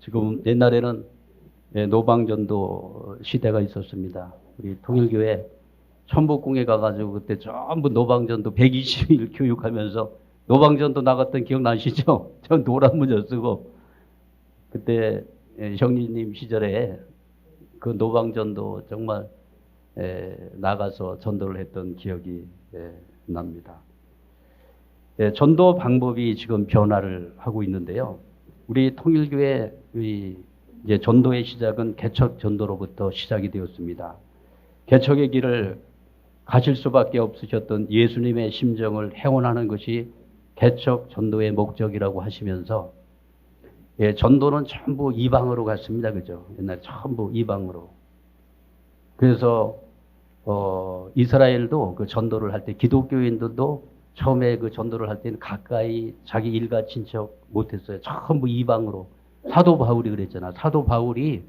지금 옛날에는 노방전도 시대가 있었습니다. 우리 통일교회 천복궁에 가가지고 그때 전부 노방전도 120일 교육하면서 노방전도 나갔던 기억 나시죠? 저 노란 모자 쓰고 그때 형님 시절에 그 노방전도 정말 나가서 전도를 했던 기억이 납니다. 전도 방법이 지금 변화를 하고 있는데요. 우리 통일교회 이제 전도의 시작은 개척 전도로부터 시작이 되었습니다. 개척의 길을 가실 수밖에 없으셨던 예수님의 심정을 회원하는 것이 개척 전도의 목적이라고 하시면서 전도는 전부 이방으로 갔습니다. 그죠? 옛날 전부 이방으로. 그래서 이스라엘도 그 전도를 할 때 기독교인들도 처음에 그 전도를 할 때는 가까이 자기 일가 친척 못했어요. 전부 이방으로. 사도 바울이 그랬잖아. 사도 바울이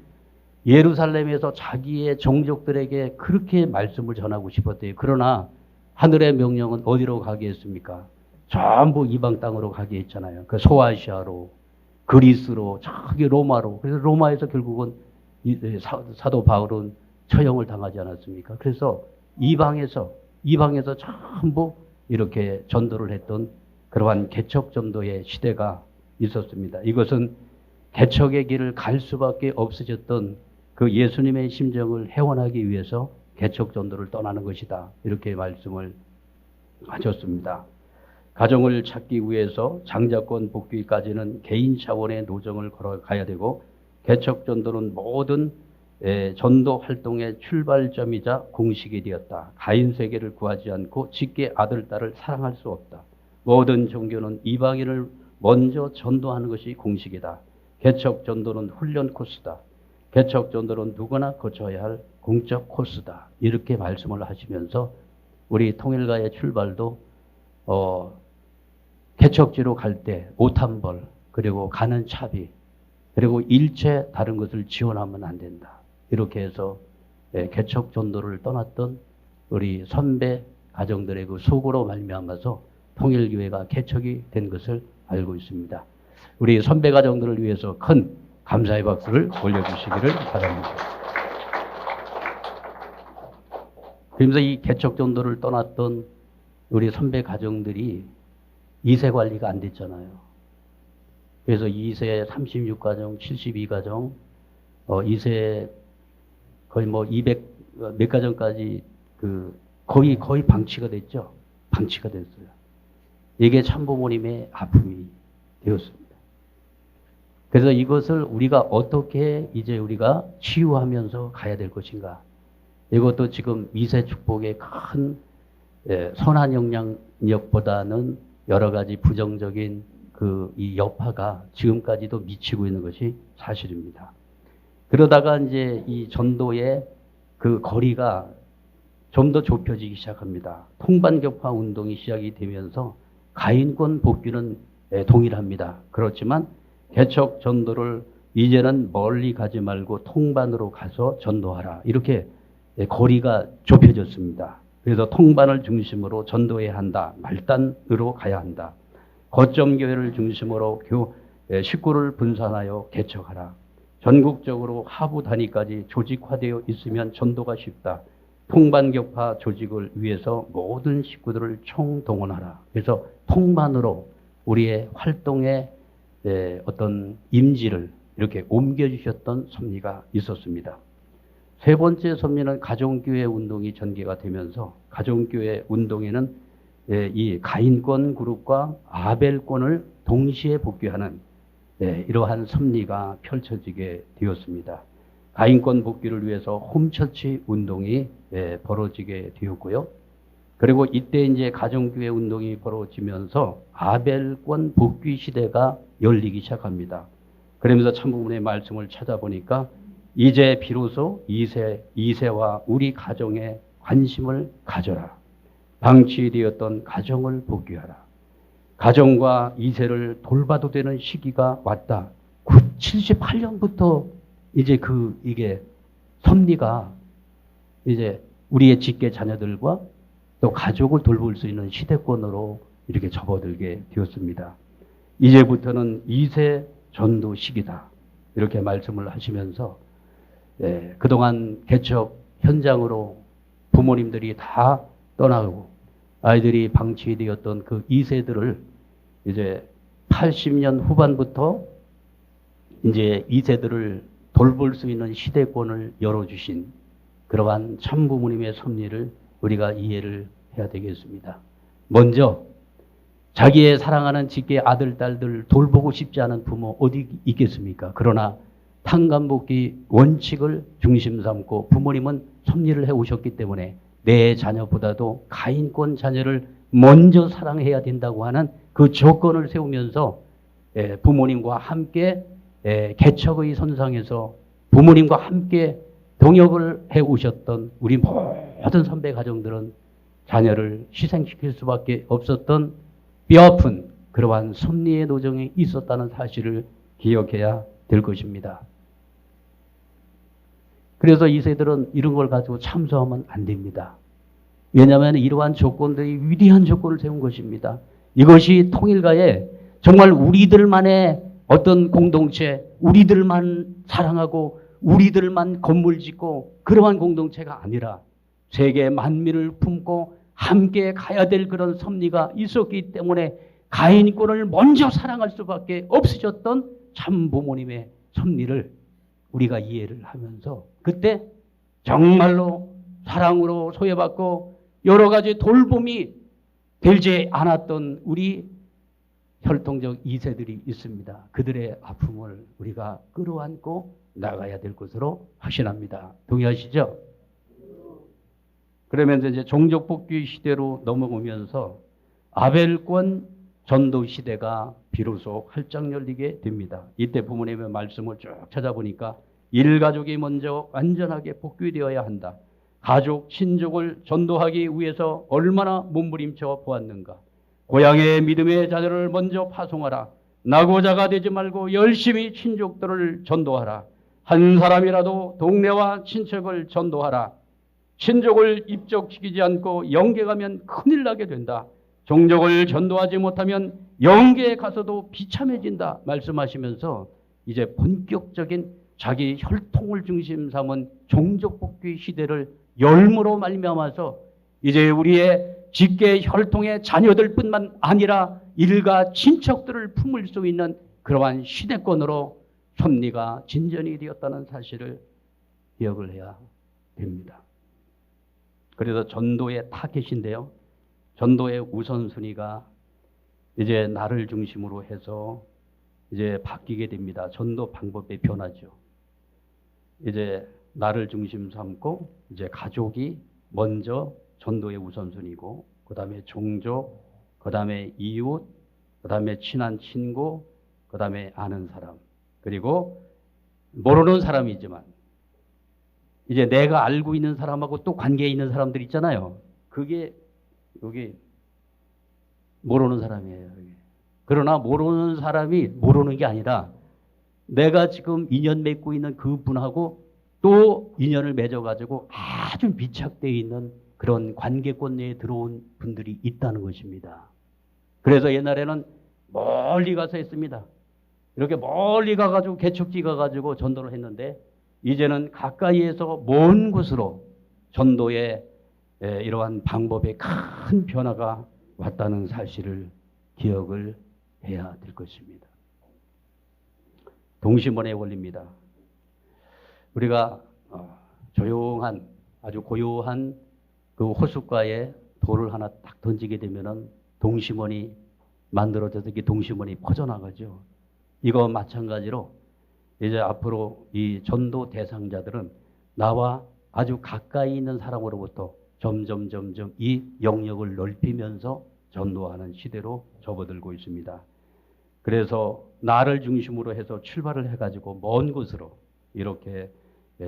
예루살렘에서 자기의 종족들에게 그렇게 말씀을 전하고 싶었대요. 그러나 하늘의 명령은 어디로 가게 했습니까? 전부 이방 땅으로 가게 했잖아요. 그 소아시아로, 그리스로, 저기 로마로. 그래서 로마에서 결국은 사도 바울은 처형을 당하지 않았습니까? 그래서 이방에서 전부 이렇게 전도를 했던 그러한 개척 전도의 시대가 있었습니다. 이것은 개척의 길을 갈 수밖에 없으셨던 그 예수님의 심정을 회원하기 위해서 개척 전도를 떠나는 것이다. 이렇게 말씀을 하셨습니다. 가정을 찾기 위해서 장자권 복귀까지는 개인 차원의 노정을 걸어가야 되고 개척 전도는 모든 전도 활동의 출발점이자 공식이 되었다. 가인 세계를 구하지 않고 직계 아들, 딸을 사랑할 수 없다. 모든 종교는 이방인을 먼저 전도하는 것이 공식이다. 개척 전도는 훈련 코스다. 개척 전도는 누구나 거쳐야 할 공적 코스다. 이렇게 말씀을 하시면서 우리 통일가의 출발도 개척지로 갈 때 오탄벌 그리고 가는 차비 그리고 일체 다른 것을 지원하면 안 된다. 이렇게 해서 개척 전도를 떠났던 우리 선배 가정들의 그 수고로 말미암아서 통일교회가 개척이 된 것을 알고 있습니다. 우리 선배 가정들을 위해서 큰 감사의 박수를 올려주시기를 바랍니다. 그러면서 이 개척 전도를 떠났던 우리 선배 가정들이 2세 관리가 안 됐잖아요. 그래서 2세 36가정, 72가정, 2세 거의 뭐 200 몇 가정까지 거의 방치가 됐죠. 방치가 됐어요. 이게 참부모님의 아픔이 되었습니다. 그래서 이것을 우리가 어떻게 이제 우리가 치유하면서 가야 될 것인가. 이것도 지금 2세 축복의 큰 선한 영향력보다는 여러 가지 부정적인 이 여파가 지금까지도 미치고 있는 것이 사실입니다. 그러다가 이제 이 전도의 그 거리가 좀 더 좁혀지기 시작합니다. 통반격파 운동이 시작이 되면서 가인권 복귀는 동일합니다. 그렇지만 개척 전도를 이제는 멀리 가지 말고 통반으로 가서 전도하라. 이렇게 거리가 좁혀졌습니다. 그래서 통반을 중심으로 전도해야 한다. 말단으로 가야 한다. 거점 교회를 중심으로 식구를 분산하여 개척하라. 전국적으로 하부 단위까지 조직화되어 있으면 전도가 쉽다. 통반격파 조직을 위해서 모든 식구들을 총동원하라. 그래서 통반으로 우리의 활동의 어떤 임지를 이렇게 옮겨주셨던 섭리가 있었습니다. 세 번째 섭리는 가정교회 운동이 전개가 되면서 가정교회 운동에는 이 가인권 그룹과 아벨권을 동시에 복귀하는 이러한 섭리가 펼쳐지게 되었습니다. 가인권 복귀를 위해서 홈처치 운동이 벌어지게 되었고요. 그리고 이때 이제 가정교회 운동이 벌어지면서 아벨권 복귀 시대가 열리기 시작합니다. 그러면서 참부모의 말씀을 찾아보니까 이제 비로소 2세와 우리 가정에 관심을 가져라. 방치되었던 가정을 복귀하라. 가정과 2세를 돌봐도 되는 시기가 왔다. 78년부터 이제 이게 섭리가 이제 우리의 직계 자녀들과 또 가족을 돌볼 수 있는 시대권으로 이렇게 접어들게 되었습니다. 이제부터는 2세 전도 시기다. 이렇게 말씀을 하시면서 그동안 개척 현장으로 부모님들이 다 떠나고 아이들이 방치되었던 그 2세들을 이제 80년 후반부터 이제 2세들을 돌볼 수 있는 시대권을 열어주신 그러한 참 부모님의 섭리를 우리가 이해를 해야 되겠습니다. 먼저 자기의 사랑하는 직계 아들, 딸들 돌보고 싶지 않은 부모 어디 있겠습니까? 그러나 탄감복귀 원칙을 중심 삼고 부모님은 섭리를 해오셨기 때문에 내 자녀보다도 가인권 자녀를 먼저 사랑해야 된다고 하는 그 조건을 세우면서 부모님과 함께 개척의 선상에서 부모님과 함께 동역을 해오셨던 우리 모든 선배 가정들은 자녀를 희생시킬 수밖에 없었던 뼈아픈 그러한 섭리의 노정이 있었다는 사실을 기억해야 될 것입니다. 그래서 2세들은 이런 걸 가지고 참소하면 안 됩니다. 왜냐하면 이러한 조건들이 위대한 조건을 세운 것입니다. 이것이 통일가에 정말 우리들만의 어떤 공동체, 우리들만 사랑하고 우리들만 건물 짓고 그러한 공동체가 아니라 세계 만민을 품고 함께 가야 될 그런 섭리가 있었기 때문에 가인권을 먼저 사랑할 수밖에 없으셨던 참 부모님의 섭리를 우리가 이해를 하면서 그때 정말로 사랑으로 소외받고 여러 가지 돌봄이 되지 않았던 우리 혈통적 2세들이 있습니다. 그들의 아픔을 우리가 끌어안고 나가야 될 것으로 확신합니다. 동의하시죠? 그러면서 이제 종족복귀 시대로 넘어오면서 아벨권 전도 시대가 비로소 활짝 열리게 됩니다. 이때 부모님의 말씀을 쭉 찾아보니까 일가족이 먼저 완전하게 복귀되어야 한다. 가족, 친족을 전도하기 위해서 얼마나 몸부림쳐 보았는가. 고향의 믿음의 자녀를 먼저 파송하라. 낙오자가 되지 말고 열심히 친족들을 전도하라. 한 사람이라도 동네와 친척을 전도하라. 친족을 입적시키지 않고 영계 가면 큰일 나게 된다. 종족을 전도하지 못하면 영계에 가서도 비참해진다 말씀하시면서 이제 본격적인 자기 혈통을 중심 삼은 종족복귀 시대를 열무로 말미암아서 이제 우리의 직계 혈통의 자녀들뿐만 아니라 일가 친척들을 품을 수 있는 그러한 시대권으로 섭리가 진전이 되었다는 사실을 기억을 해야 됩니다. 그래서 전도의 타겟인데요. 전도의 우선순위가 이제 나를 중심으로 해서 이제 바뀌게 됩니다. 전도 방법의 변화죠. 이제 나를 중심 삼고 이제 가족이 먼저 전도의 우선순위고 그 다음에 종족, 그 다음에 이웃, 그 다음에 친한 친구, 그 다음에 아는 사람, 그리고 모르는 사람이지만 이제 내가 알고 있는 사람하고 또 관계에 있는 사람들 있잖아요. 그게 여기 모르는 사람이에요. 그러나 모르는 사람이 모르는 게 아니라 내가 지금 인연 맺고 있는 그분하고 또 인연을 맺어가지고 아주 밀착되어 있는 그런 관계권 내에 들어온 분들이 있다는 것입니다. 그래서 옛날에는 멀리 가서 했습니다. 이렇게 멀리 가가지고 개척지 가가지고 전도를 했는데 이제는 가까이에서 먼 곳으로 전도의 이러한 방법에 큰 변화가 왔다는 사실을 기억을 해야 될 것입니다. 동심원의 원리입니다. 우리가 조용한 아주 고요한 그 호숫가에 돌을 하나 딱 던지게 되면은 동심원이 만들어져서 이 동심원이 퍼져나가죠. 이거 마찬가지로 이제 앞으로 이 전도 대상자들은 나와 아주 가까이 있는 사람으로부터 점점 이 영역을 넓히면서 전도하는 시대로 접어들고 있습니다. 그래서 나를 중심으로 해서 출발을 해가지고 먼 곳으로 이렇게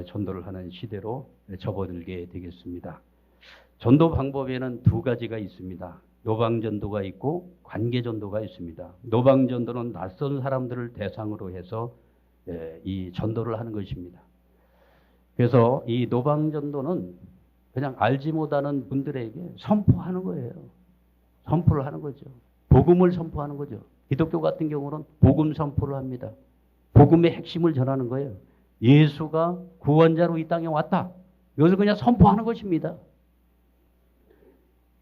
전도를 하는 시대로 접어들게 되겠습니다. 전도 방법에는 두 가지가 있습니다. 노방전도가 있고 관계전도가 있습니다. 노방전도는 낯선 사람들을 대상으로 해서 이 전도를 하는 것입니다. 그래서 이 노방전도는 그냥 알지 못하는 분들에게 선포하는 거예요. 선포를 하는 거죠. 복음을 선포하는 거죠. 기독교 같은 경우는 복음 선포를 합니다. 복음의 핵심을 전하는 거예요. 예수가 구원자로 이 땅에 왔다. 이것을 그냥 선포하는 것입니다.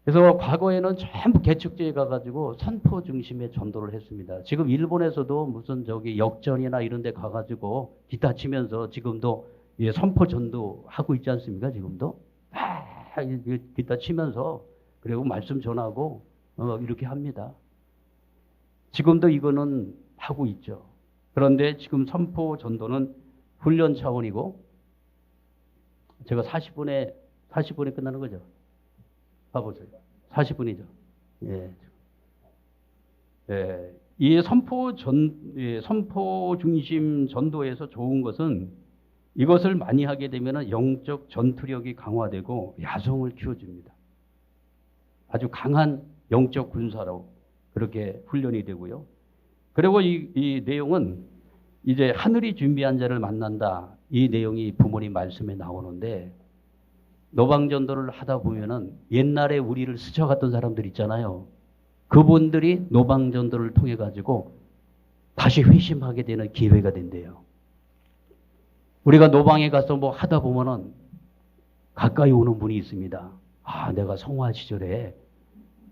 그래서 과거에는 전부 개척교회 가가지고 선포 중심의 전도를 했습니다. 지금 일본에서도 무슨 저기 역전이나 이런 데 가가지고 기타 치면서 지금도 선포 전도 하고 있지 않습니까? 지금도. 기타 치면서 그리고 말씀 전하고 이렇게 합니다. 지금도 이거는 하고 있죠. 그런데 지금 선포 전도는 훈련 차원이고 제가 40분에 끝나는 거죠. 봐보세요. 40분이죠. 예. 예. 이 선포 중심 전도에서 좋은 것은 이것을 많이 하게 되면 영적 전투력이 강화되고 야성을 키워줍니다. 아주 강한 영적 군사로 그렇게 훈련이 되고요. 그리고 이 내용은 이제 하늘이 준비한 자를 만난다. 이 내용이 부모님 말씀에 나오는데 노방전도를 하다 보면은 옛날에 우리를 스쳐갔던 사람들 있잖아요. 그분들이 노방전도를 통해 가지고 다시 회심하게 되는 기회가 된대요. 우리가 노방에 가서 뭐 하다 보면은 가까이 오는 분이 있습니다. 아, 내가 성화 시절에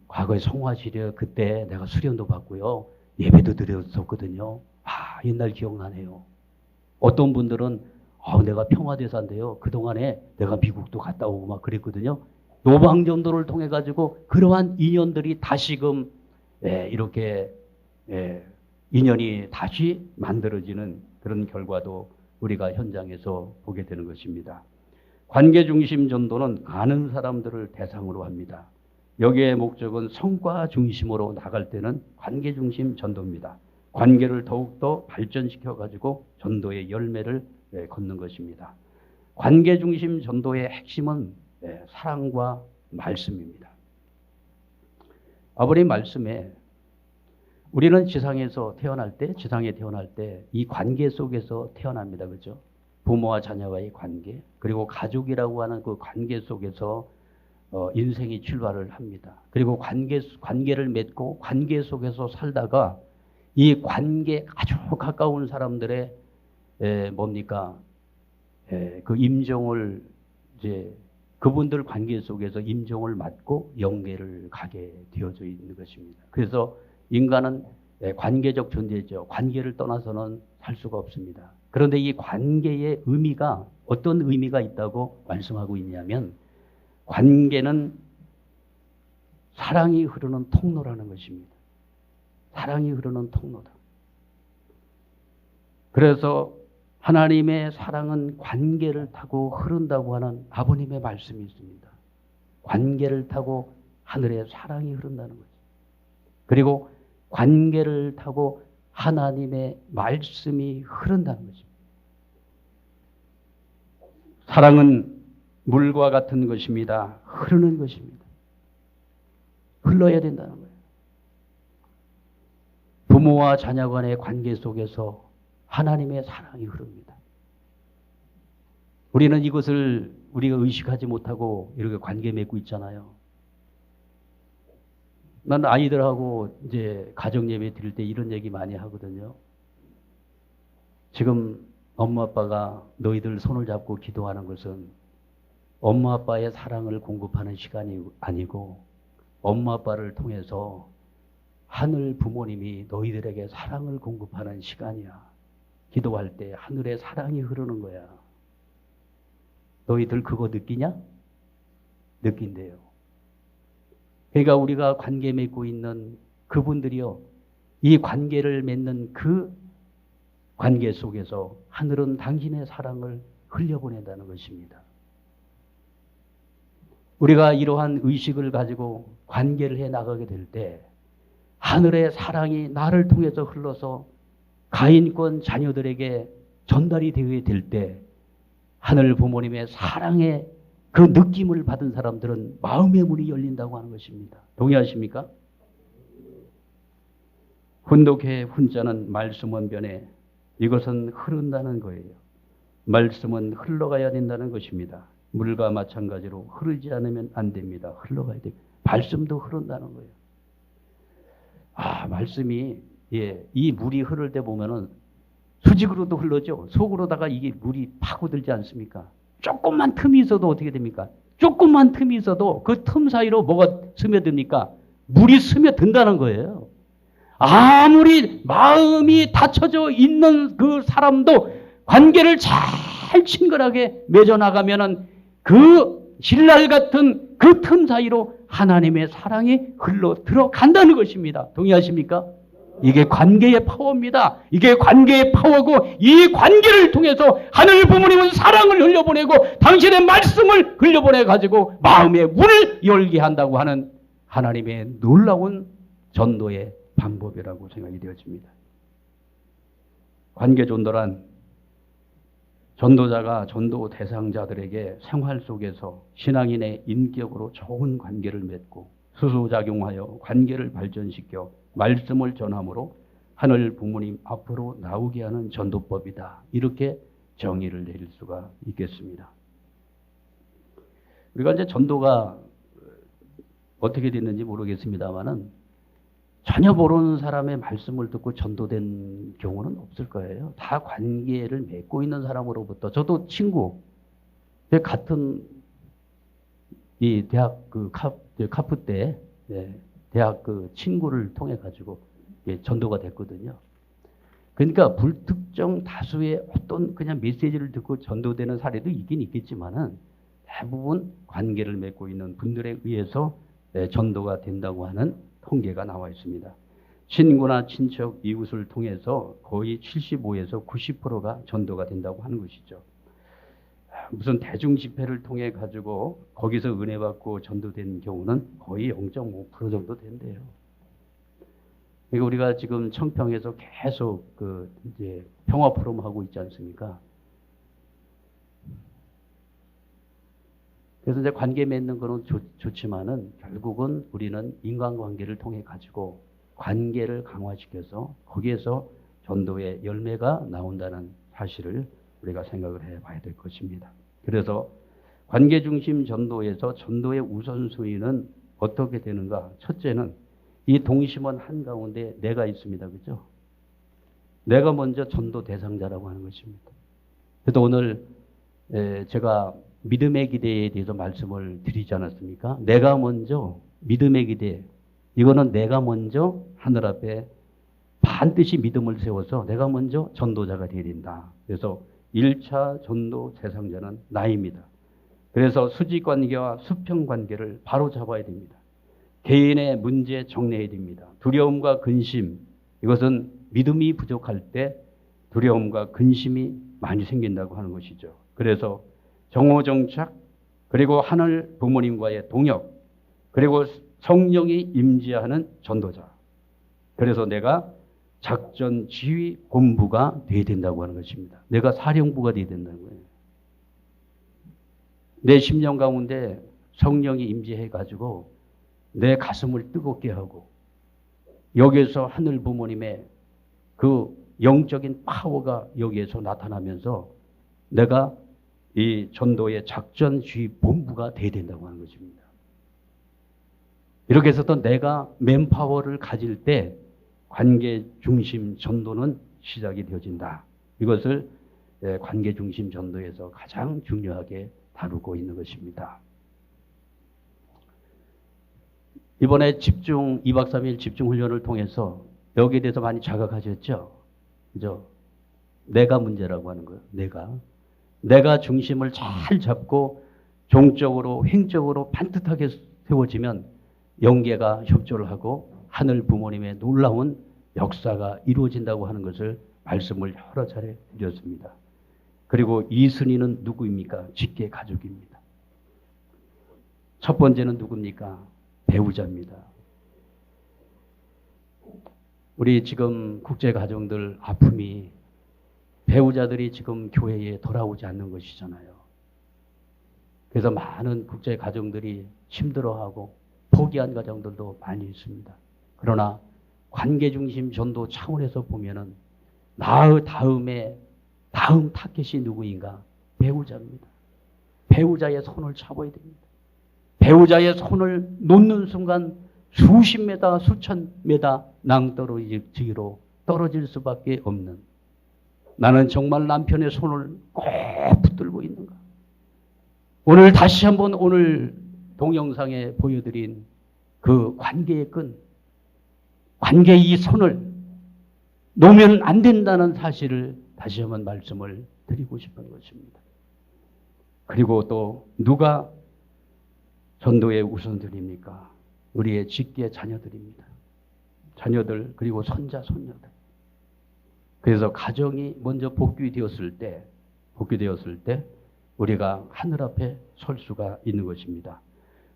과거에 성화 시절 그때 내가 수련도 받고요. 예배도 드렸었거든요. 아, 옛날 기억나네요. 어떤 분들은 내가 평화대사인데요. 그동안에 내가 미국도 갔다 오고 막 그랬거든요. 노방전도를 통해 가지고 그러한 인연들이 다시금 이렇게 인연이 다시 만들어지는 그런 결과도 우리가 현장에서 보게 되는 것입니다. 관계중심 전도는 아는 사람들을 대상으로 합니다. 여기에 목적은 성과 중심으로 나갈 때는 관계중심 전도입니다. 관계를 더욱더 발전시켜 가지고 전도의 열매를 걷는 것입니다. 관계중심 전도의 핵심은 사랑과 말씀입니다. 아버님 말씀에 우리는 지상에 태어날 때 이 관계 속에서 태어납니다. 그렇죠? 부모와 자녀와의 관계, 그리고 가족이라고 하는 그 관계 속에서 인생이 출발을 합니다. 그리고 관계를 맺고 관계 속에서 살다가 이 관계 아주 가까운 사람들의 그 임종을 이제 그분들 관계 속에서 임종을 맞고 영계를 가게 되어져 있는 것입니다. 그래서 인간은 관계적 존재죠. 관계를 떠나서는 살 수가 없습니다. 그런데 이 관계의 의미가 어떤 의미가 있다고 말씀하고 있냐면 관계는 사랑이 흐르는 통로라는 것입니다. 사랑이 흐르는 통로다. 그래서 하나님의 사랑은 관계를 타고 흐른다고 하는 아버님의 말씀이 있습니다. 관계를 타고 하늘의 사랑이 흐른다는 거죠. 그리고 관계를 타고 하나님의 말씀이 흐른다는 것입니다. 사랑은 물과 같은 것입니다. 흐르는 것입니다. 흘러야 된다는 거예요. 부모와 자녀 간의 관계 속에서 하나님의 사랑이 흐릅니다. 우리는 이것을 우리가 의식하지 못하고 이렇게 관계 맺고 있잖아요. 난 아이들하고 이제 가정 예배 드릴 때 이런 얘기 많이 하거든요. 지금 엄마 아빠가 너희들 손을 잡고 기도하는 것은 엄마 아빠의 사랑을 공급하는 시간이 아니고 엄마 아빠를 통해서 하늘 부모님이 너희들에게 사랑을 공급하는 시간이야. 기도할 때 하늘의 사랑이 흐르는 거야. 너희들 그거 느끼냐? 느낀대요. 그러니까 우리가 관계 맺고 있는 그분들이요. 이 관계를 맺는 그 관계 속에서 하늘은 당신의 사랑을 흘려보낸다는 것입니다. 우리가 이러한 의식을 가지고 관계를 해 나가게 될 때 하늘의 사랑이 나를 통해서 흘러서 가인권 자녀들에게 전달이 되어야 될 때 하늘 부모님의 사랑의 그 느낌을 받은 사람들은 마음의 문이 열린다고 하는 것입니다. 동의하십니까? 훈독해 훈자는 말씀 원변에 이것은 흐른다는 거예요. 말씀은 흘러가야 된다는 것입니다. 물과 마찬가지로 흐르지 않으면 안 됩니다. 흘러가야 됩니다. 말씀도 흐른다는 거예요. 말씀이 이 물이 흐를 때 보면은 수직으로도 흘러죠. 속으로다가 이게 물이 파고들지 않습니까? 조금만 틈이 있어도 어떻게 됩니까? 조금만 틈이 있어도 그 틈 사이로 뭐가 스며듭니까? 물이 스며든다는 거예요. 아무리 마음이 닫혀져 있는 그 사람도 관계를 잘 친근하게 맺어나가면은 그 신랄 같은 그 틈 사이로 하나님의 사랑이 흘러 들어간다는 것입니다. 동의하십니까? 이게 관계의 파워입니다. 이게 관계의 파워고 이 관계를 통해서 하늘 부모님은 사랑을 흘려보내고 당신의 말씀을 흘려보내가지고 마음의 문을 열게 한다고 하는 하나님의 놀라운 전도의 방법이라고 생각이 되어집니다. 관계 전도란 전도자가 전도 대상자들에게 생활 속에서 신앙인의 인격으로 좋은 관계를 맺고 수소작용하여 관계를 발전시켜 말씀을 전함으로 하늘 부모님 앞으로 나오게 하는 전도법이다. 이렇게 정의를 내릴 수가 있겠습니다. 우리가 이제 전도가 어떻게 됐는지 모르겠습니다만은 전혀 모르는 사람의 말씀을 듣고 전도된 경우는 없을 거예요. 다 관계를 맺고 있는 사람으로부터. 저도 친구, 같은 이 대학 그 카프 때 대학 그 친구를 통해 가지고 전도가 됐거든요. 그러니까 불특정 다수의 어떤 그냥 메시지를 듣고 전도되는 사례도 있긴 있겠지만은 대부분 관계를 맺고 있는 분들에 의해서 전도가 된다고 하는 통계가 나와 있습니다. 친구나 친척, 이웃을 통해서 거의 75에서 90%가 전도가 된다고 하는 것이죠. 무슨 대중 집회를 통해 가지고 거기서 은혜 받고 전도된 경우는 거의 0.5% 정도 된대요. 그러니까 우리가 지금 청평에서 계속 이제 평화 포럼 하고 있지 않습니까? 그래서 이제 관계 맺는 거는 좋지만은 결국은 우리는 인간관계를 통해 가지고 관계를 강화시켜서 거기에서 전도의 열매가 나온다는 사실을 우리가 생각을 해봐야 될 것입니다. 그래서 관계 중심 전도에서 전도의 우선순위는 어떻게 되는가? 첫째는 이 동심원 한가운데 내가 있습니다. 그죠? 내가 먼저 전도 대상자라고 하는 것입니다. 그래서 오늘 제가 믿음의 기대에 대해서 말씀을 드리지 않았습니까? 내가 먼저 믿음의 기대. 이거는 내가 먼저 하늘 앞에 반드시 믿음을 세워서 내가 먼저 전도자가 되어야 된다. 그래서 1차 전도 대상자는 나입니다. 그래서 수직관계와 수평관계를 바로 잡아야 됩니다. 개인의 문제 정리해야 됩니다. 두려움과 근심, 이것은 믿음이 부족할 때 두려움과 근심이 많이 생긴다고 하는 것이죠. 그래서 정오정착, 그리고 하늘 부모님과의 동역, 그리고 성령이 임재하는 전도자. 그래서 내가 작전 지휘 본부가 되어야 된다고 하는 것입니다. 내가 사령부가 되어야 된다는 거예요. 내 심령 가운데 성령이 임재해 가지고 내 가슴을 뜨겁게 하고 여기에서 하늘 부모님의 그 영적인 파워가 여기에서 나타나면서 내가 이 전도의 작전 지휘 본부가 돼야 된다고 하는 것입니다. 이렇게 해서 또 내가 맨파워를 가질 때 관계 중심 전도는 시작이 되어진다. 이것을 관계 중심 전도에서 가장 중요하게 다루고 있는 것입니다. 이번에 2박 3일 집중 훈련을 통해서 여기에 대해서 많이 자각하셨죠? 그죠? 내가 문제라고 하는 거예요. 내가 중심을 잘 잡고 종적으로 행적으로 반듯하게 세워지면 영계가 협조를 하고 하늘 부모님의 놀라운 역사가 이루어진다고 하는 것을 말씀을 여러 차례 드렸습니다. 그리고 이 순위는 누구입니까? 직계 가족입니다. 첫 번째는 누굽니까? 배우자입니다. 우리 지금 국제가정들 아픔이 배우자들이 지금 교회에 돌아오지 않는 것이잖아요. 그래서 많은 국제가정들이 힘들어하고 포기한 가정들도 많이 있습니다. 그러나 관계중심 전도 차원에서 보면은 나의 다음 타겟이 누구인가? 배우자입니다. 배우자의 손을 잡아야 됩니다. 배우자의 손을 놓는 순간 수십 메다, 수천 메다 낭떠러지기로 떨어질 수밖에 없는 나는 정말 남편의 손을 꼭 붙들고 있는가? 오늘 다시 한번 오늘 동영상에 보여드린 그 관계의 끈, 관계의 이 손을 놓으면 안 된다는 사실을 다시 한번 말씀을 드리고 싶은 것입니다. 그리고 또 누가 전도의 우선들입니까? 우리의 직계 자녀들입니다. 자녀들 그리고 손자 손녀들. 그래서 가정이 먼저 복귀되었을 때 우리가 하늘 앞에 설 수가 있는 것입니다.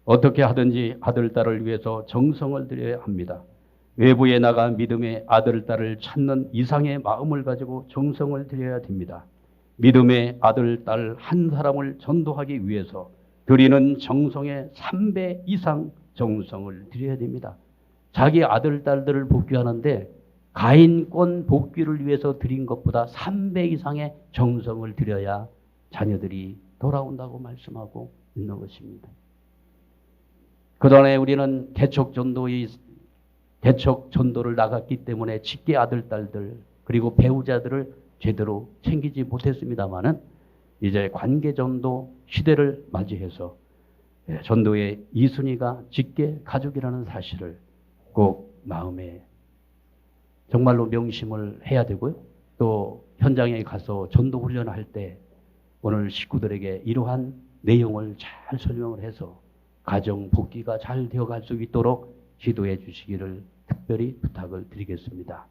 어떻게 하든지 아들, 딸을 위해서 정성을 들여야 합니다. 외부에 나가 믿음의 아들, 딸을 찾는 이상의 마음을 가지고 정성을 들여야 됩니다. 믿음의 아들, 딸 한 사람을 전도하기 위해서 드리는 정성의 3배 이상 정성을 들여야 됩니다. 자기 아들, 딸들을 복귀하는데 가인권 복귀를 위해서 드린 것보다 3배 이상의 정성을 들여야 자녀들이 돌아온다고 말씀하고 있는 것입니다. 그동안에 우리는 개척 전도를 나갔기 때문에 직계 아들, 딸들 그리고 배우자들을 제대로 챙기지 못했습니다마는 이제 관계 전도 시대를 맞이해서 전도의 2순위가 직계 가족이라는 사실을 꼭 마음에 정말로 명심을 해야 되고요. 또 현장에 가서 전도 훈련할 때 오늘 식구들에게 이러한 내용을 잘 설명을 해서 가정 복귀가 잘 되어갈 수 있도록 지도해 주시기를 특별히 부탁을 드리겠습니다.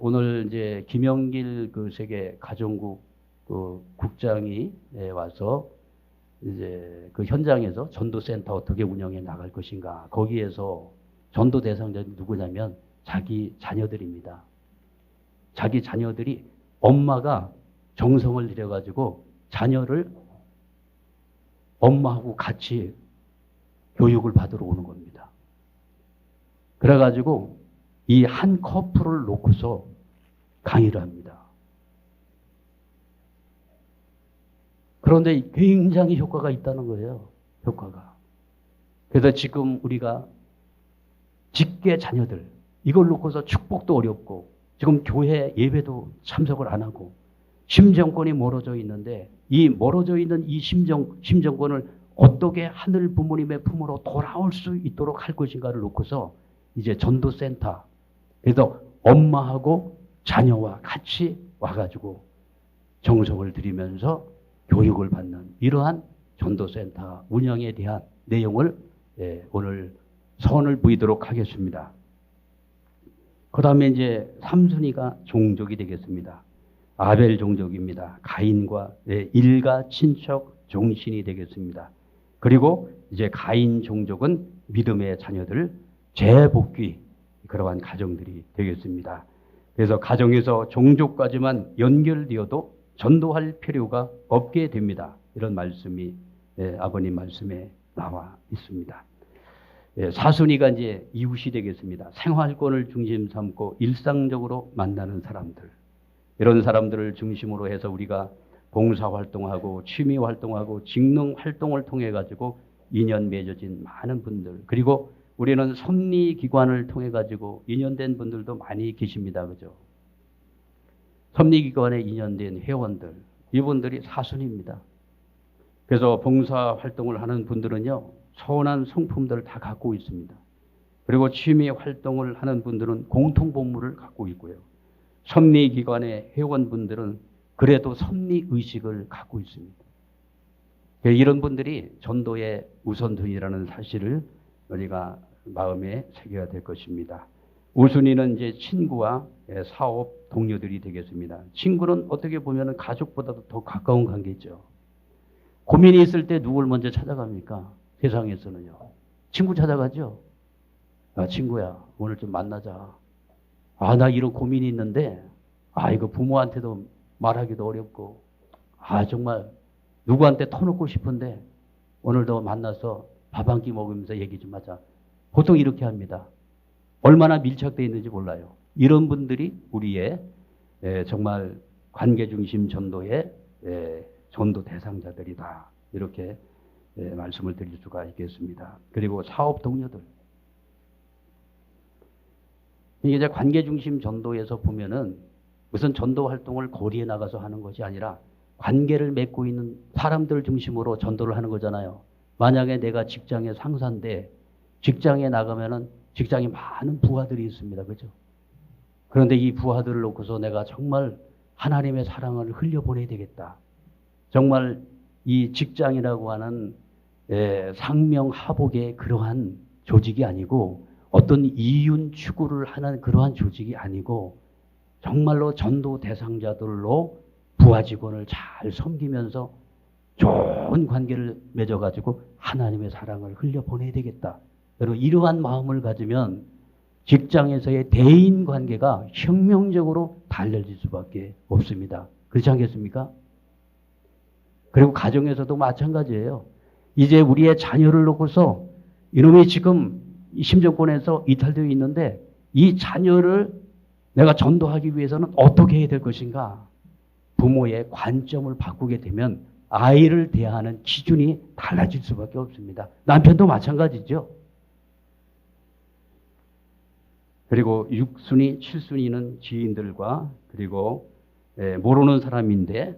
오늘 이제 김영길 그 세계 가정국 그 국장이 와서 이제 그 현장에서 전도센터 어떻게 운영해 나갈 것인가. 거기에서 전도 대상자들이 누구냐면 자기 자녀들입니다. 자기 자녀들이 엄마가 정성을 들여가지고 자녀를 엄마하고 같이 교육을 받으러 오는 겁니다. 그래가지고 이 한 커플을 놓고서 강의를 합니다. 그런데 굉장히 효과가 있다는 거예요. 효과가. 그래서 지금 우리가 직계 자녀들 이걸 놓고서 축복도 어렵고 지금 교회 예배도 참석을 안 하고 심정권이 멀어져 있는데 이 멀어져 있는 이 심정권을 어떻게 하늘 부모님의 품으로 돌아올 수 있도록 할 것인가를 놓고서 이제 전도센터 그래서 엄마하고 자녀와 같이 와가지고 정성을 들이면서 교육을 받는 이러한 전도센터 운영에 대한 내용을 오늘 선을 보이도록 하겠습니다. 그 다음에 이제 3순위가 종족이 되겠습니다. 아벨 종족입니다. 가인과 일가 친척 종신이 되겠습니다. 그리고 이제 가인 종족은 믿음의 자녀들 재복귀 그러한 가정들이 되겠습니다. 그래서 가정에서 종족까지만 연결되어도 전도할 필요가 없게 됩니다. 이런 말씀이 아버님 말씀에 나와 있습니다. 4순위가 이제 이웃이 되겠습니다. 생활권을 중심 삼고 일상적으로 만나는 사람들. 이런 사람들을 중심으로 해서 우리가 봉사활동하고 취미활동하고 직능활동을 통해 가지고 인연 맺어진 많은 분들 그리고 우리는 섭리기관을 통해 가지고 인연된 분들도 많이 계십니다. 그죠? 섭리기관에 인연된 회원들 이분들이 4순위입니다. 그래서 봉사활동을 하는 분들은요. 선한 성품들을 다 갖고 있습니다. 그리고 취미활동을 하는 분들은 공통본물을 갖고 있고요. 섭리기관의 회원분들은 그래도 섭리의식을 갖고 있습니다. 이런 분들이 전도의 우선순위라는 사실을 우리가 마음에 새겨야 될 것입니다. 우순위는 이제 친구와 사업 동료들이 되겠습니다. 친구는 어떻게 보면 가족보다도 더 가까운 관계죠. 고민이 있을 때 누굴 먼저 찾아갑니까? 세상에서는요. 친구 찾아가죠. 아, 친구야, 오늘 좀 만나자. 아, 나 이런 고민이 있는데, 이거 부모한테도 말하기도 어렵고, 정말 누구한테 터놓고 싶은데, 오늘도 만나서 밥 한 끼 먹으면서 얘기 좀 하자. 보통 이렇게 합니다. 얼마나 밀착되어 있는지 몰라요. 이런 분들이 우리의 정말 관계중심 전도의 전도 대상자들이다. 이렇게 말씀을 드릴 수가 있겠습니다. 그리고 사업 동료들. 이게 이제 관계중심 전도에서 보면은 무슨 전도 활동을 거리에 나가서 하는 것이 아니라 관계를 맺고 있는 사람들 중심으로 전도를 하는 거잖아요. 만약에 내가 직장의 상사인데 직장에 나가면은 직장에 많은 부하들이 있습니다. 그죠? 그런데 이 부하들을 놓고서 내가 정말 하나님의 사랑을 흘려보내야 되겠다. 정말 이 직장이라고 하는 상명하복의 그러한 조직이 아니고 어떤 이윤 추구를 하는 그러한 조직이 아니고 정말로 전도 대상자들로 부하 직원을 잘 섬기면서 좋은 관계를 맺어가지고 하나님의 사랑을 흘려보내야 되겠다. 여러분 이러한 마음을 가지면 직장에서의 대인 관계가 혁명적으로 달라질 수밖에 없습니다. 그렇지 않겠습니까? 그리고 가정에서도 마찬가지예요. 이제 우리의 자녀를 놓고서 이놈이 지금 심정권에서 이탈되어 있는데 이 자녀를 내가 전도하기 위해서는 어떻게 해야 될 것인가? 부모의 관점을 바꾸게 되면 아이를 대하는 기준이 달라질 수밖에 없습니다. 남편도 마찬가지죠. 그리고 6순위, 7순위는 지인들과 그리고 모르는 사람인데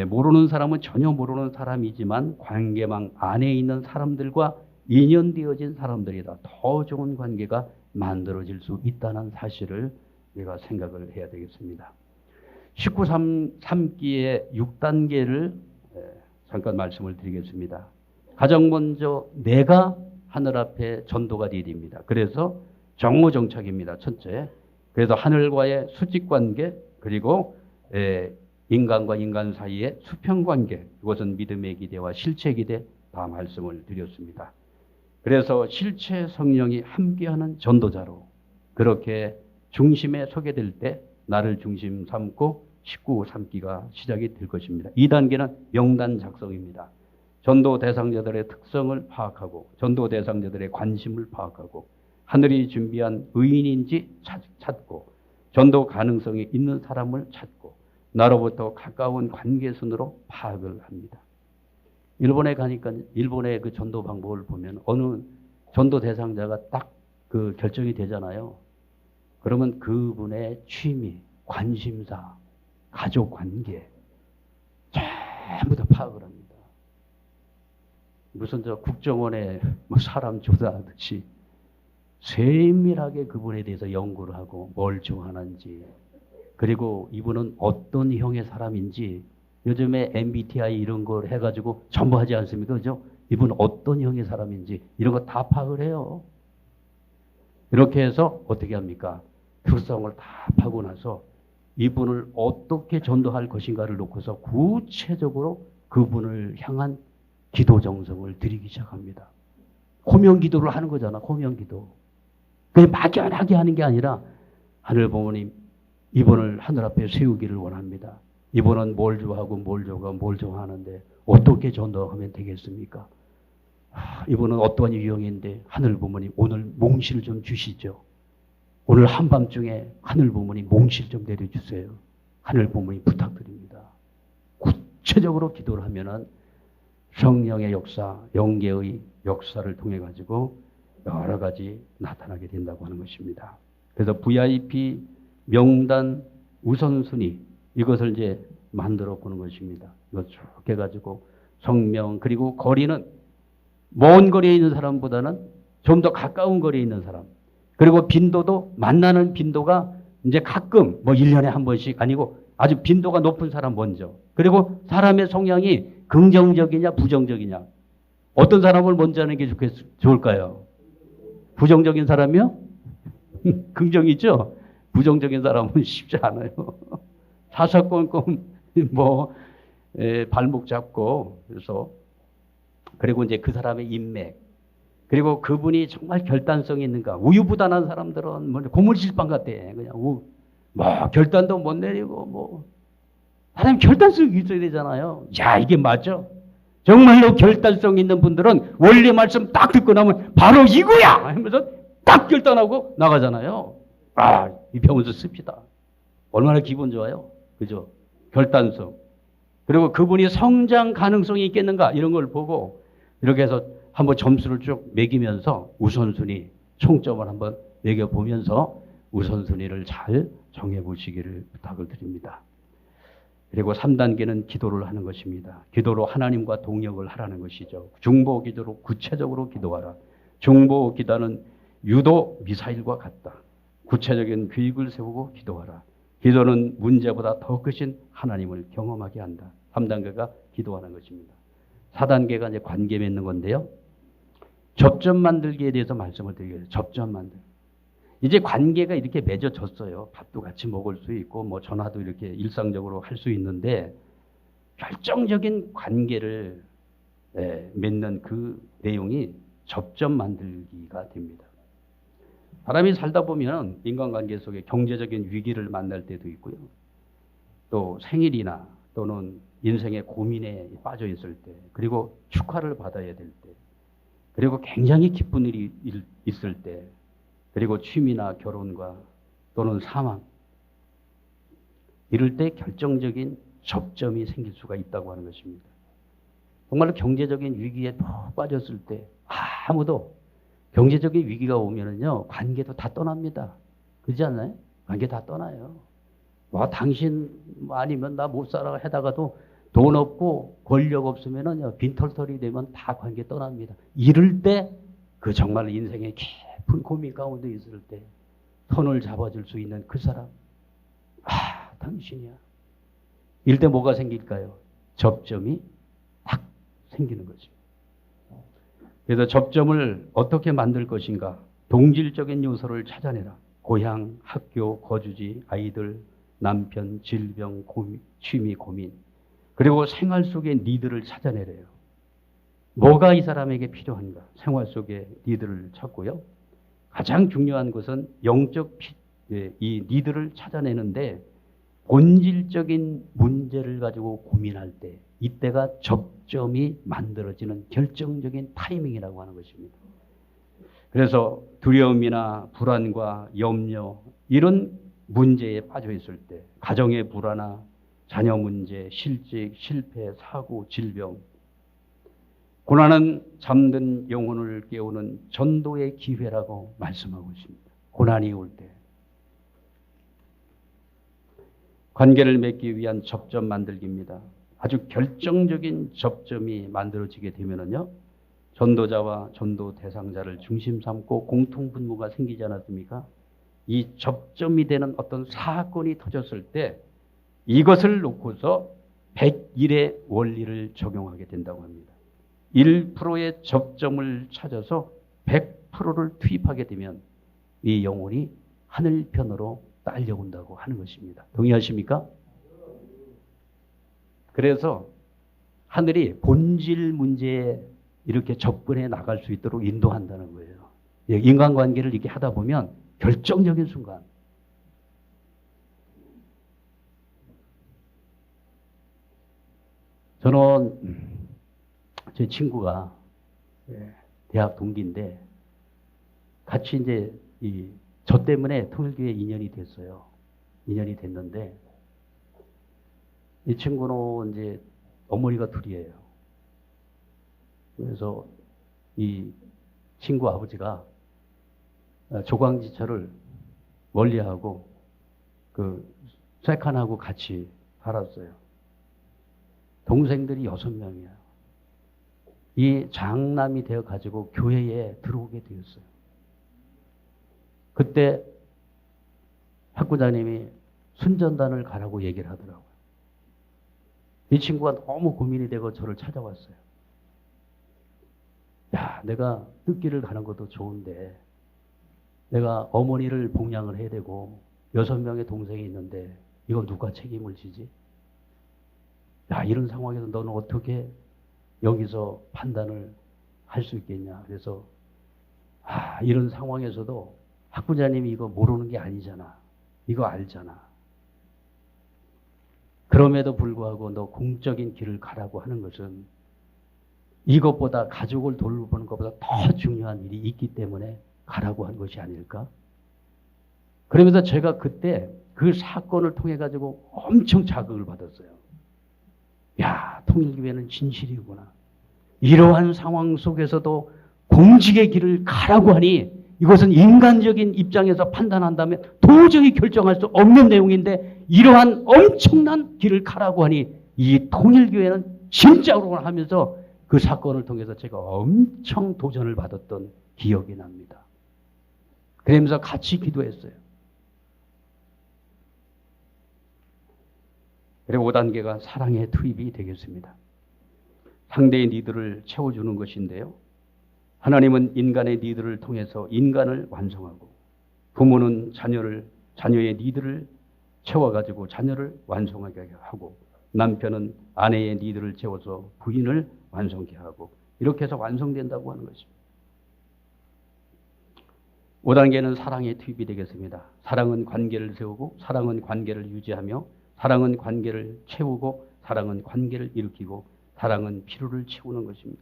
모르는 사람은 전혀 모르는 사람이지만 관계망 안에 있는 사람들과 인연되어진 사람들이다. 더 좋은 관계가 만들어질 수 있다는 사실을 우리가 생각을 해야 되겠습니다. 19삼기의 6단계를 잠깐 말씀을 드리겠습니다. 가장 먼저 내가 하늘 앞에 전도가 되어야 됩니다. 그래서 정무정착입니다. 첫째. 그래서 하늘과의 수직관계 그리고 인간과 인간 사이의 수평관계 이것은 믿음의 기대와 실체 기대 다 말씀을 드렸습니다. 그래서 실체 성령이 함께하는 전도자로 그렇게 중심에 서게 될 때 나를 중심 삼고 19삼기가 시작이 될 것입니다. 2단계는 명단 작성입니다. 전도 대상자들의 특성을 파악하고 전도 대상자들의 관심을 파악하고 하늘이 준비한 의인인지 찾고 전도 가능성이 있는 사람을 찾고 나로부터 가까운 관계선으로 파악을 합니다. 일본에 가니까 일본의 그 전도 방법을 보면 어느 전도 대상자가 딱 그 결정이 되잖아요. 그러면 그분의 취미, 관심사, 가족 관계 전부 다 파악을 합니다. 무슨 저 국정원에 뭐 사람 조사하듯이 세밀하게 그분에 대해서 연구를 하고 뭘 좋아하는지 그리고 이분은 어떤 형의 사람인지 요즘에 MBTI 이런 걸 해가지고 전부 하지 않습니까? 그죠? 이분은 어떤 형의 사람인지 이런 거 다 파악을 해요. 이렇게 해서 어떻게 합니까? 특성을 다 파고 나서 이분을 어떻게 전도할 것인가를 놓고서 구체적으로 그분을 향한 기도 정성을 드리기 시작합니다. 호명 기도를 하는 거잖아. 호명 기도. 그냥 막연하게 하는 게 아니라 하늘 부모님 이분을 하늘 앞에 세우기를 원합니다. 이분은 뭘 좋아하고 뭘 좋아하는데 어떻게 전도하면 되겠습니까? 이분은 어떠한 유형인데 하늘 부모님 오늘 몽실 좀 주시죠. 오늘 한밤중에 하늘 부모님 몽실 좀 내려주세요. 하늘 부모님 부탁드립니다. 구체적으로 기도를 하면은 성령의 역사, 영계의 역사를 통해 가지고 여러 가지 나타나게 된다고 하는 것입니다. 그래서 VIP 명단 우선순위 이것을 이제 만들어 보는 것입니다. 이거 쭉 해가지고 성명 그리고 거리는 먼 거리에 있는 사람보다는 좀 더 가까운 거리에 있는 사람 그리고 빈도도 만나는 빈도가 이제 가끔 뭐 1년에 한 번씩 아니고 아주 빈도가 높은 사람 먼저 그리고 사람의 성향이 긍정적이냐 부정적이냐 어떤 사람을 먼저 하는 게 좋을까요? 부정적인 사람이요? 긍정이죠? 부정적인 사람은 쉽지 않아요. 사사건건 뭐 발목 잡고 그래서 그리고 이제 그 사람의 인맥 그리고 그분이 정말 결단성이 있는가 우유부단한 사람들은 뭐 고물실빵 같아 그냥 뭐 결단도 못 내리고 뭐 사람 결단성이 있어야 되잖아요. 야 이게 맞죠? 정말로 결단성 있는 분들은 원리 말씀 딱 듣고 나면 바로 이거야 하면서 딱 결단하고 나가잖아요. 이 병원에서 씁시다. 얼마나 기분 좋아요. 그죠? 결단성. 그리고 그분이 성장 가능성이 있겠는가 이런 걸 보고 이렇게 해서 한번 점수를 쭉 매기면서 우선순위 총점을 한번 매겨보면서 우선순위를 잘 정해보시기를 부탁을 드립니다. 그리고 3단계는 기도를 하는 것입니다. 기도로 하나님과 동역을 하라는 것이죠. 중보 기도로 구체적으로 기도하라. 중보 기도는 유도 미사일과 같다. 구체적인 계획을 세우고 기도하라. 기도는 문제보다 더 크신 하나님을 경험하게 한다. 3단계가 기도하는 것입니다. 4단계가 이제 관계 맺는 건데요. 접점 만들기에 대해서 말씀을 드리겠습니다. 접점 만들기. 이제 관계가 이렇게 맺어졌어요. 밥도 같이 먹을 수 있고 뭐 전화도 이렇게 일상적으로 할 수 있는데 결정적인 관계를 맺는 그 내용이 접점 만들기가 됩니다. 사람이 살다 보면 인간관계 속에 경제적인 위기를 만날 때도 있고요. 또 생일이나 또는 인생의 고민에 빠져 있을 때, 그리고 축하를 받아야 될 때, 그리고 굉장히 기쁜 일이 있을 때, 그리고 취미나 결혼과 또는 사망, 이럴 때 결정적인 접점이 생길 수가 있다고 하는 것입니다. 정말로 경제적인 위기에 푹 빠졌을 때 아무도 경제적인 위기가 오면은요, 관계도 다 떠납니다. 그렇지 않나요? 관계 다 떠나요. 와, 당신 아니면 나 못 살아 하다가도 돈 없고 권력 없으면은요, 빈털털이 되면 다 관계 떠납니다. 이럴 때 그 정말 인생의 깊은 고민 가운데 있을 때 손을 잡아줄 수 있는 그 사람, 당신이야. 이럴 때 뭐가 생길까요? 접점이 딱 생기는 거죠. 그래서 접점을 어떻게 만들 것인가? 동질적인 요소를 찾아내라. 고향, 학교, 거주지, 아이들, 남편, 질병, 취미, 고민. 그리고 생활 속의 니드를 찾아내래요. 뭐가 이 사람에게 필요한가? 생활 속의 니드를 찾고요. 가장 중요한 것은 영적 이 니드를 찾아내는데 본질적인 문제를 가지고 고민할 때 이때가 접점이 만들어지는 결정적인 타이밍이라고 하는 것입니다. 그래서 두려움이나 불안과 염려 이런 문제에 빠져 있을 때 가정의 불화나 자녀 문제, 실직, 실패, 사고, 질병 고난은 잠든 영혼을 깨우는 전도의 기회라고 말씀하고 있습니다. 고난이 올 때 관계를 맺기 위한 접점 만들기입니다. 아주 결정적인 접점이 만들어지게 되면은요, 전도자와 전도 대상자를 중심 삼고 공통분모가 생기지 않았습니까? 이 접점이 되는 어떤 사건이 터졌을 때 이것을 놓고서 101의 원리를 적용하게 된다고 합니다. 1%의 접점을 찾아서 100%를 투입하게 되면 이 영혼이 하늘편으로 딸려온다고 하는 것입니다. 동의하십니까? 그래서 하늘이 본질 문제에 이렇게 접근해 나갈 수 있도록 인도한다는 거예요. 인간관계를 이렇게 하다 보면 결정적인 순간 저는 제 친구가 대학 동기인데 같이 이제 저 때문에 통일교회 인연이 됐어요. 인연이 됐는데 이 친구는 이제 어머니가 둘이에요. 그래서 이 친구 아버지가 조광지철을 멀리하고 그 쇠칸하고 같이 살았어요. 동생들이 6명이에요. 이 장남이 되어 가지고 교회에 들어오게 되었어요. 그때 학구장님이 순전단을 가라고 얘기를 하더라고요. 이 친구가 너무 고민이 되고 저를 찾아왔어요. 야, 내가 뜻길을 가는 것도 좋은데 내가 어머니를 봉양을 해야 되고 6명의 동생이 있는데 이거 누가 책임을 지지? 야, 이런 상황에서 너는 어떻게 여기서 판단을 할 수 있겠냐? 그래서 이런 상황에서도 학부자님이 이거 모르는 게 아니잖아. 이거 알잖아. 그럼에도 불구하고 너 공적인 길을 가라고 하는 것은 이것보다 가족을 돌보는 것보다 더 중요한 일이 있기 때문에 가라고 한 것이 아닐까? 그러면서 제가 그때 그 사건을 통해 가지고 엄청 자극을 받았어요. 야, 통일교회는 진실이구나. 이러한 상황 속에서도 공직의 길을 가라고 하니 이것은 인간적인 입장에서 판단한다면 도저히 결정할 수 없는 내용인데 이러한 엄청난 길을 가라고 하니 이 통일교회는 진짜로 하면서 그 사건을 통해서 제가 엄청 도전을 받았던 기억이 납니다. 그러면서 같이 기도했어요. 그리고 5단계가 사랑의 투입이 되겠습니다. 상대의 니들을 채워주는 것인데요. 하나님은 인간의 니들을 통해서 인간을 완성하고 부모는 자녀의 니들을 채워가지고 자녀를 완성하게 하고 남편은 아내의 니들을 채워서 부인을 완성케 하고 이렇게 해서 완성된다고 하는 것입니다. 5단계는 사랑의 투입이 되겠습니다. 사랑은 관계를 세우고 사랑은 관계를 유지하며 사랑은 관계를 채우고 사랑은 관계를 일으키고 사랑은 필요를 채우는 것입니다.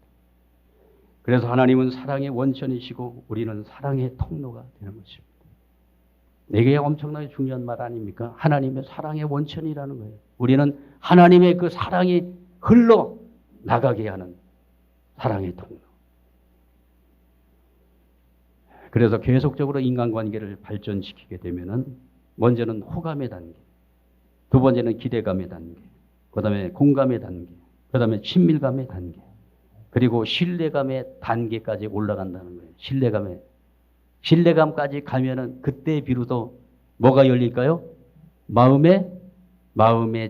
그래서 하나님은 사랑의 원천이시고 우리는 사랑의 통로가 되는 것입니다. 이게 엄청나게 중요한 말 아닙니까? 하나님의 사랑의 원천이라는 거예요. 우리는 하나님의 그 사랑이 흘러 나가게 하는 사랑의 통로. 그래서 계속적으로 인간관계를 발전시키게 되면은 먼저는 호감의 단계, 두 번째는 기대감의 단계, 그 다음에 공감의 단계, 그 다음에 친밀감의 단계, 그리고 신뢰감의 단계까지 올라간다는 거예요. 신뢰감까지 가면은 그때 비로소 뭐가 열릴까요? 마음의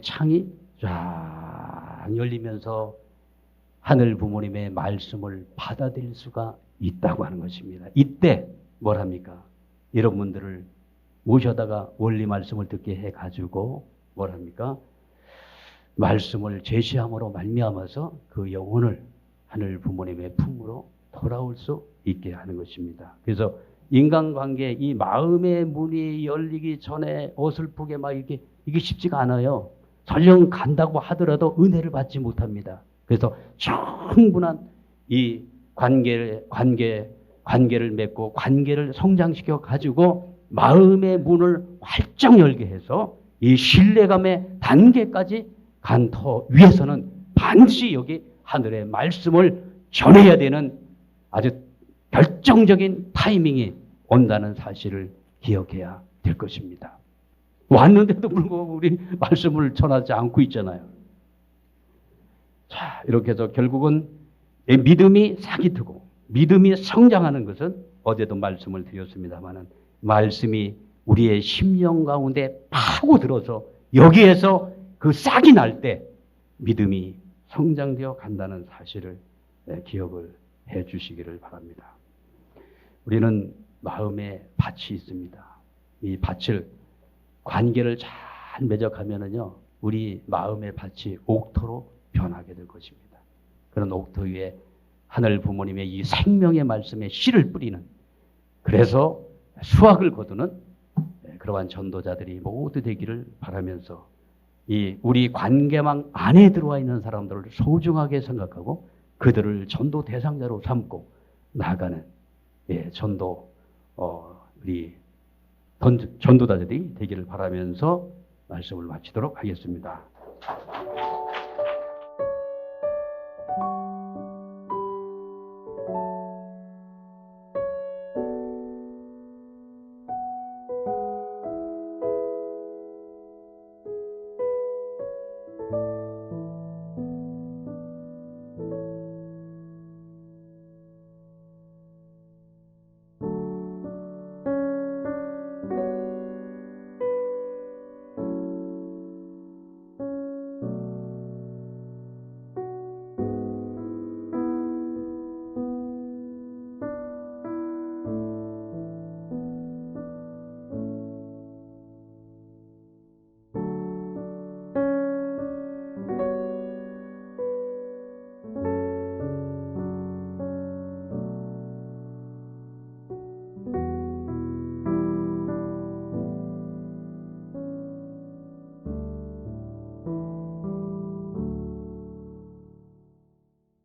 창이 쫙 열리면서 하늘 부모님의 말씀을 받아들일 수가 있다고 하는 것입니다. 이때 뭘 합니까? 여러분들을 모셔다가 원리 말씀을 듣게 해가지고 뭘 합니까? 말씀을 제시함으로 말미암아서 그 영혼을 하늘 부모님의 품으로 돌아올 수 있게 하는 것입니다. 그래서 인간관계 이 마음의 문이 열리기 전에 어설프게 막 이게 쉽지가 않아요. 설령 간다고 하더라도 은혜를 받지 못합니다. 그래서 충분한 이 관계를 맺고 관계를 성장시켜 가지고 마음의 문을 활짝 열게 해서 이 신뢰감의 단계까지 간 터 위에서는 반드시 여기 하늘의 말씀을 전해야 되는 아주 결정적인 타이밍이 온다는 사실을 기억해야 될 것입니다. 왔는데도 불구하고 우리 말씀을 전하지 않고 있잖아요. 자, 이렇게 해서 결국은 믿음이 사기트고 믿음이 성장하는 것은 어제도 말씀을 드렸습니다마는 말씀이 우리의 심령 가운데 파고들어서 여기에서 그 싹이 날 때 믿음이 성장되어 간다는 사실을 기억을 해 주시기를 바랍니다. 우리는 마음에 밭이 있습니다. 이 밭을 관계를 잘 맺어가면은요, 우리 마음의 밭이 옥토로 변하게 될 것입니다. 그런 옥토 위에 하늘 부모님의 이 생명의 말씀에 씨를 뿌리는, 그래서 수확을 거두는 그러한 전도자들이 모두 되기를 바라면서 이 우리 관계망 안에 들어와 있는 사람들을 소중하게 생각하고 그들을 전도 대상자로 삼고 나아가는 전도 우리 전도자들이 되기를 바라면서 말씀을 마치도록 하겠습니다.